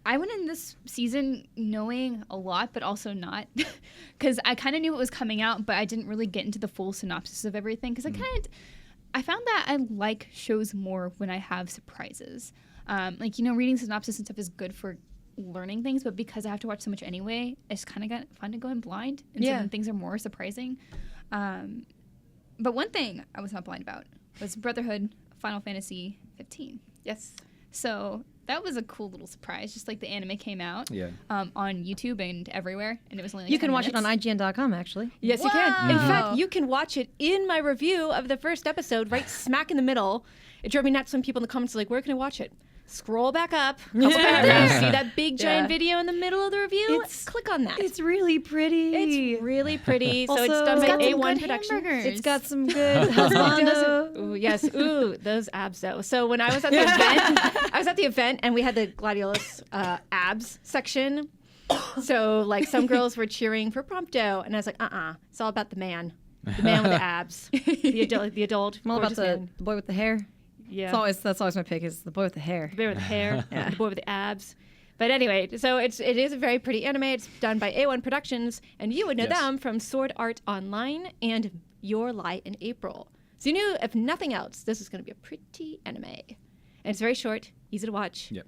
I went in this season knowing a lot, but also not, because I kind of knew what was coming out, but I didn't really get into the full synopsis of everything. Because I found that I like shows more when I have surprises. Reading synopsis and stuff is good for learning things, but because I have to watch so much anyway, it's kind of got fun to go in blind, and so then things are more surprising. But one thing I was not blind about was Brotherhood Final Fantasy 15. Yes. So that was a cool little surprise. Just like the anime came out on YouTube and everywhere, and it was only like you can 10 watch minutes. it on IGN.com, actually. Yes, you can. In fact, you can watch it in my review of the first episode, right smack in the middle. It drove me nuts when people in the comments were like, where can I watch it? Scroll back up. See that big giant video in the middle of the review? Click on that. It's really pretty. It's really pretty. So Also, it's done by got some A1 good Productions. hamburgers. It's got some good husbando. Ooh, yes. Ooh, those abs though. So when I was at the event, and we had the Gladiolus abs section. So like some girls were cheering for Prompto, and I was like, it's all about the man with the abs, the adult. I'm all about gorgeous the man. boy with the hair. Yeah. That's always my pick, is the boy with the hair. The boy with the hair, the boy with the abs. But anyway, so it is a very pretty anime. It's done by A1 Productions, and you would know them from Sword Art Online and Your Lie in April. So you knew, if nothing else, this is going to be a pretty anime. And it's very short, easy to watch. Yep.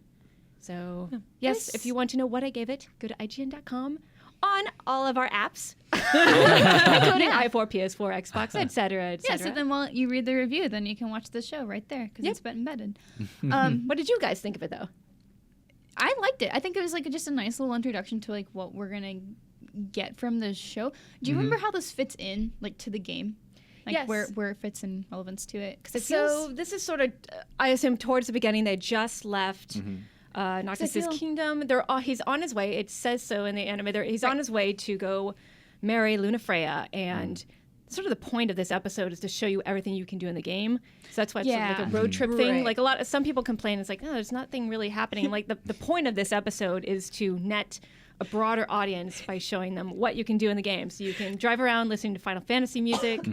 So, yes, if you want to know what I gave it, go to IGN.com on all of our apps, including i4, PS4, Xbox, etc., etc. Yeah, so then while you read the review, then you can watch the show right there, because it's been embedded. What did you guys think of it, though? I liked it. I think it was like just a nice little introduction to like what we're gonna get from the show. Do you remember how this fits in like to the game? Like Yes. where it fits in relevance to it? Because This is sort of, I assume, towards the beginning. They just left Noctis's kingdom. He's on his way. It says so in the anime. He's on his way to go marry Luna Freya, and sort of the point of this episode is to show you everything you can do in the game. So that's why it's sort of like a road trip thing. Right. Like some people complain, it's like, oh, there's nothing really happening. Like the point of this episode is to net a broader audience by showing them what you can do in the game. So you can drive around listening to Final Fantasy music,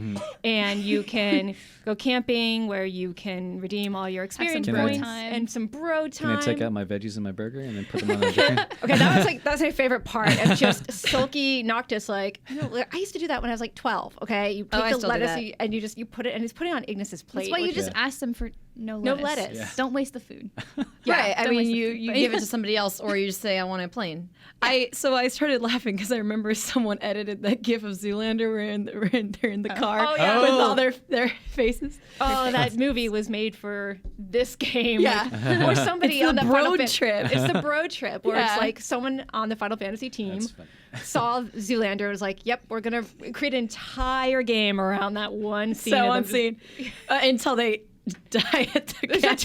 and you can go camping where you can redeem all your experience some bro points time. and some bro time. Can I take out my veggies in my burger and then put them on the chicken? Okay, that's my favorite part of just sulky Noctis. Like, I used to do that when I was like 12. Okay, you take I the still do lettuce that. and you put it, and he's putting it on Ignis's plate. that's why you which- just ask them for no No lettuce. lettuce. Yeah. Don't waste the food. Right. I don't mean, waste the you food. give it to somebody else, or you just say, I want it plain. So I started laughing because I remember someone edited that gif of Zoolander where they're in the car with all their faces. Oh, that movie was made for this game. Yeah. Like, or somebody It's on the the Final Broad Trip. It's the Bro Trip, where it's Yeah. like someone on the Final Fantasy team That's funny. saw Zoolander and was like, yep, we're going to create an entire game around that one scene. So of them unseen. Until they die at the gas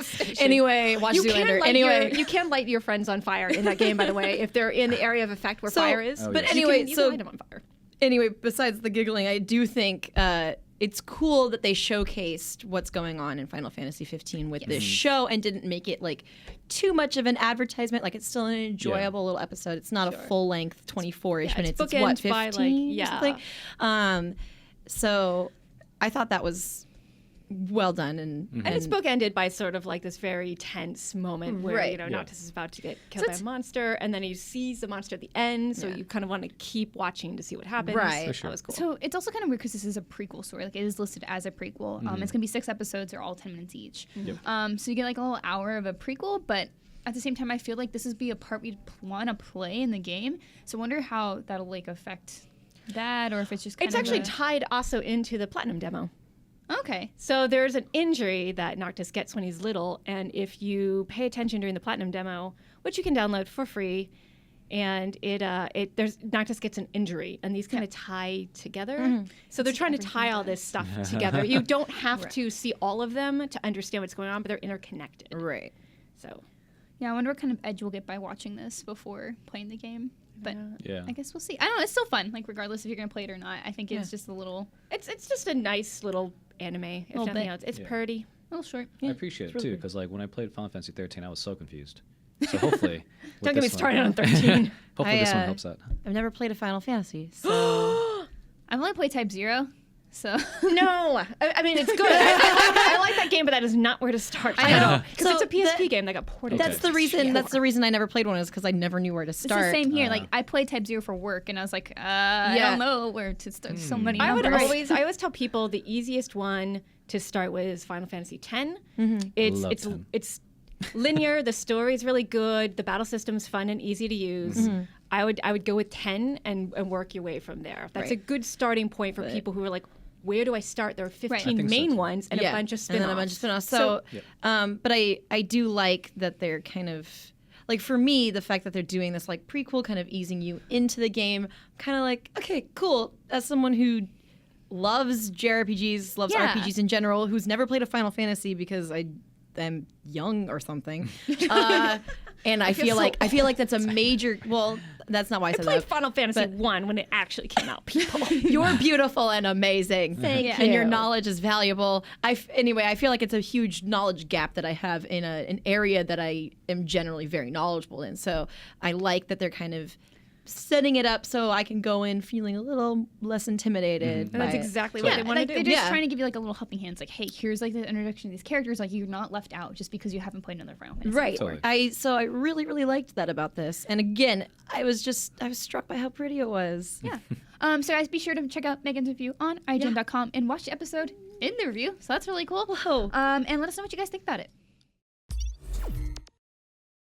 station. Anyway, watch Zoolander. You can light your friends on fire in that game, by the way, if they're in the area of effect where fire is. Oh, But yes. anyway, you so can light them on fire. Anyway, besides the giggling, I do think it's cool that they showcased what's going on in Final Fantasy 15 with this show and didn't make it like too much of an advertisement. Like, it's still an enjoyable little episode. It's not a full length 24-ish minutes. It's what, 15 by, like, or something? So I thought that was well done, and it's bookended by sort of like this very tense moment where Right. Noctis is about to get killed by a monster, and then he sees the monster at the end. So you kind of want to keep watching to see what happens. Right. For sure. That was cool. So it's also kind of weird because this is a prequel story. Like, it is listed as a prequel. It's gonna be 6 episodes. They're all 10 minutes each. So you get like a whole hour of a prequel, but at the same time, I feel like this would be a part we'd want to play in the game. So I wonder how that'll like affect that, or if it's just kind It's of actually tied also into the Platinum demo. okay. So there's an injury that Noctis gets when he's little, and if you pay attention during the Platinum demo, which you can download for free, and Noctis gets an injury, and these kind of tie together. So they're trying to tie all this stuff together. You don't have to see all of them to understand what's going on, but they're interconnected. right. So Yeah, I wonder what kind of edge we'll get by watching this before playing the game. But Yeah. I guess we'll see. I don't know. It's still fun, like regardless if you're gonna play it or not. I think it's just a little it's just a nice little anime, if Little nothing bit. else. It's Yeah. pretty. short. I appreciate it too, because like when I played Final Fantasy 13, I was so confused. So hopefully, with Don't get me this one- started on 13. Hopefully, this one I, helps out. I've never played a Final Fantasy, so I've only played Type 0, So No, I mean it's good. I like that game, but that is not where to start. I know. because So it's a PSP that- game that got ported. That's the reason. That's the reason I never played one, is because I never knew where to it's start. the same here. Like I played Type 0 for work, and I was like, I don't know where to start. So many I numbers. always tell people the easiest one to start with is Final Fantasy X. Love It's 10. it's linear. The story's really good. The battle system's fun and easy to use. I would go with 10 and work your way from there. That's a Right. good starting point for people who are like, where do I start? There are 15 I think so, main too. ones and a bunch of spin-offs. And then a bunch of spin-offs. So, but I do like that they're kind of, like, for me, the fact that they're doing this like prequel, kind of easing you into the game, kind of like, okay, cool. As someone who loves JRPGs, loves Yeah. RPGs in general, who's never played a Final Fantasy because I'm young or something, and I feel like that's a major. Well, that's not why I said played that. Final Fantasy 1 when it actually came out, people. You're beautiful and amazing. Thank And your you. knowledge is valuable. Anyway, I feel like it's a huge knowledge gap that I have in an area that I am generally very knowledgeable in. So I like that they're kind of setting it up so I can go in feeling a little less intimidated. And that's by it. exactly what they want like to they're do. just trying to give you like a little helping hand. It's like, hey, here's like the introduction to these characters. Like you're not left out just because you haven't played another Final Fantasy. Right. Totally. I really, really liked that about this. And again, I was struck by how pretty it was. Yeah. So guys, be sure to check out Megan's review on IGN.com and watch the episode in the review. So that's really cool. Whoa. And let us know what you guys think about it.